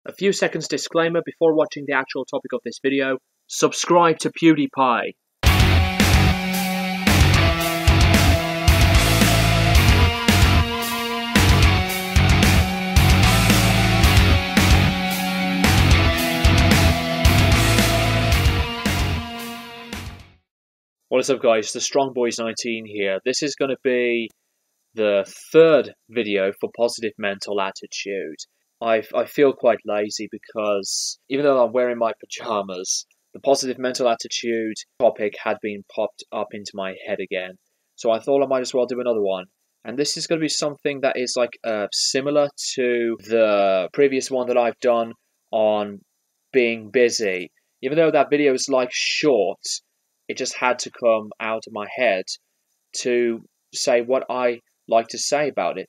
A few seconds disclaimer before watching the actual topic of this video. Subscribe to PewDiePie. What is up guys, the Strong Boys 19 here. This is going to be the third video for positive mental attitude. I feel quite lazy because even though I'm wearing my pajamas, the positive mental attitude topic had been popped up into my head again. So I thought I might as well do another one. And this is going to be something that is like similar to the previous one that I've done on being busy. Even though that video is like short, it just had to come out of my head to say what I like to say about it.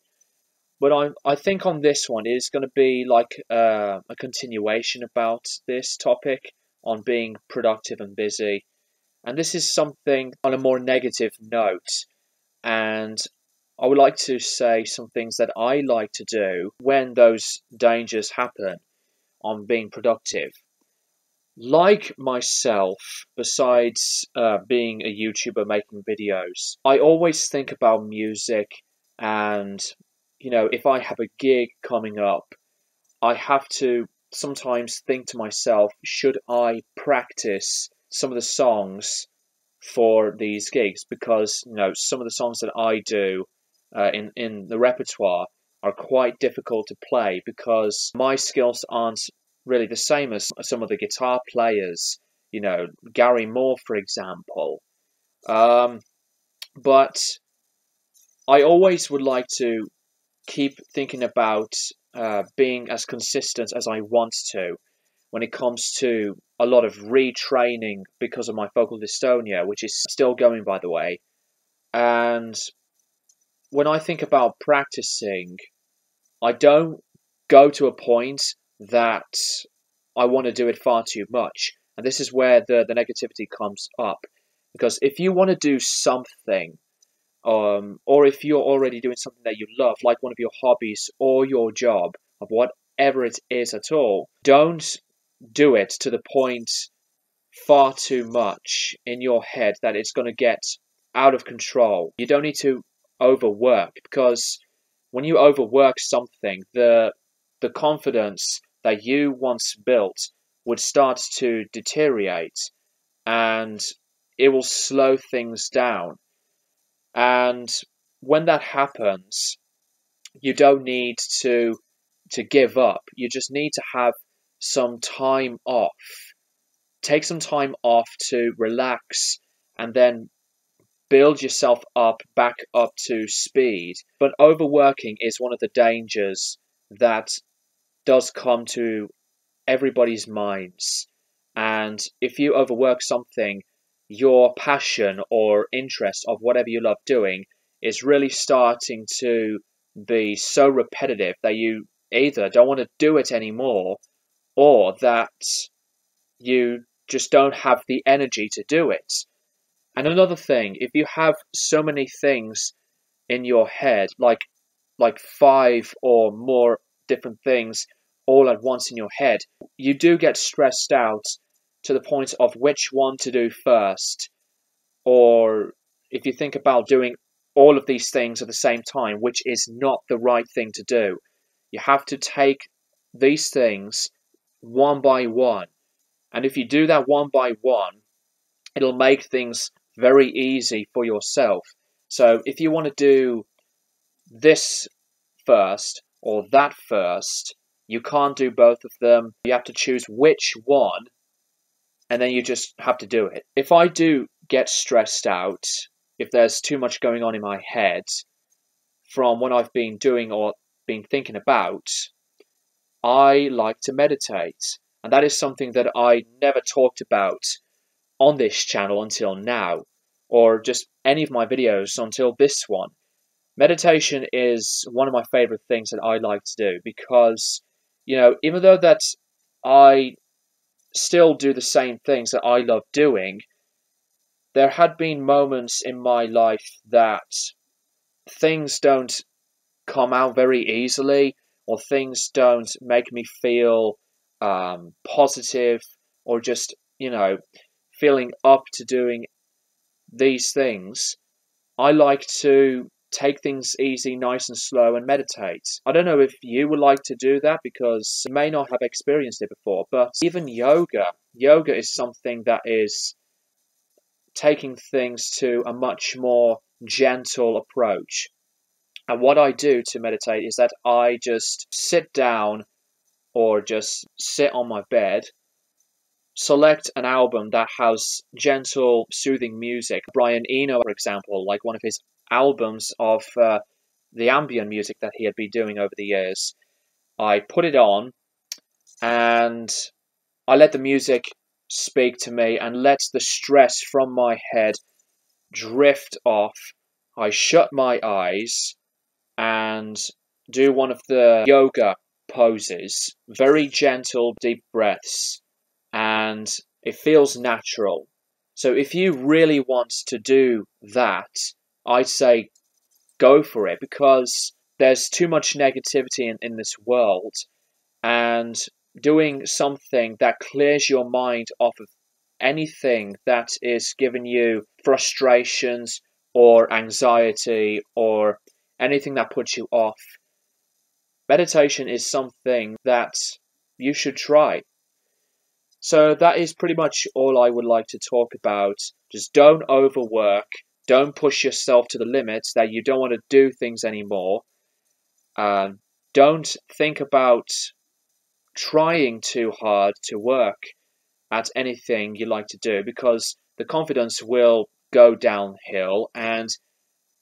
But I think on this one, it's going to be like a continuation about this topic on being productive and busy. And this is something on a more negative note. And I would like to say some things that I like to do when those dangers happen on being productive. Like myself, besides being a YouTuber making videos, I always think about music and, you know, if I have a gig coming up, I have to sometimes think to myself, should I practice some of the songs for these gigs? Because, you know, some of the songs that I do in the repertoire are quite difficult to play because my skills aren't really the same as some of the guitar players, you know, Gary Moore, for example. But I always would like to keep thinking about being as consistent as I want to when it comes to a lot of retraining because of my vocal dystonia, which is still going, by the way. And when I think about practicing, I don't go to a point that I want to do it far too much. And this is where the negativity comes up. Because if you want to do something, or if you're already doing something that you love, like one of your hobbies or your job, of whatever it is at all, don't do it to the point far too much in your head that it's going to get out of control. You don't need to overwork, because when you overwork something, the confidence that you once built would start to deteriorate, and it will slow things down. And when that happens, you don't need to give up. You just need to have some time off. Take some time off to relax and then build yourself back up to speed. But overworking is one of the dangers that does come to everybody's minds. And if you overwork something, your passion or interest of whatever you love doing is really starting to be so repetitive that you either don't want to do it anymore, or that you just don't have the energy to do it. And another thing, if you have so many things in your head, like 5 or more different things all at once in your head, you do get stressed out to the point of which one to do first. Or if you think about doing all of these things at the same time, which is not the right thing to do. You have to take these things one by one. And if you do that one by one, it'll make things very easy for yourself. So if you want to do this first or that first, you can't do both of them. You have to choose which one, and then you just have to do it. If I do get stressed out, if there's too much going on in my head from what I've been doing or been thinking about, I like to meditate. And that is something that I never talked about on this channel until now, or just any of my videos until this one. Meditation is one of my favorite things that I like to do because, you know, even though that I still do the same things that I love doing, there had been moments in my life that things don't come out very easily, or things don't make me feel positive, or just, feeling up to doing these things, I like to take things easy, nice and slow, and meditate. I don't know if you would like to do that because you may not have experienced it before, but even yoga is something that is taking things to a much more gentle approach. And what I do to meditate is that I just sit down or just sit on my bed, select an album that has gentle, soothing music. Brian Eno, for example, like one of his albums of the ambient music that he had been doing over the years. I put it on and I let the music speak to me and let the stress from my head drift off. I shut my eyes and do one of the yoga poses, very gentle, deep breaths, and it feels natural. So if you really want to do that, I'd say go for it, because there's too much negativity in this world, and doing something that clears your mind off of anything that is giving you frustrations or anxiety or anything that puts you off. Meditation is something that you should try. So that is pretty much all I would like to talk about. Just don't overwork. Don't push yourself to the limits that you don't want to do things anymore. Don't think about trying too hard to work at anything you like to do, because the confidence will go downhill and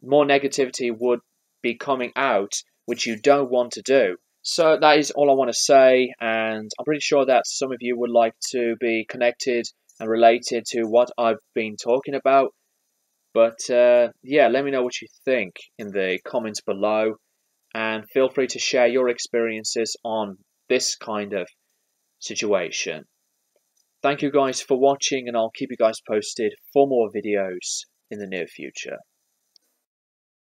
more negativity would be coming out, which you don't want to do. So that is all I want to say, and I'm pretty sure that some of you would like to be connected and related to what I've been talking about. But yeah, let me know what you think in the comments below, and feel free to share your experiences on this kind of situation. Thank you guys for watching, and I'll keep you guys posted for more videos in the near future.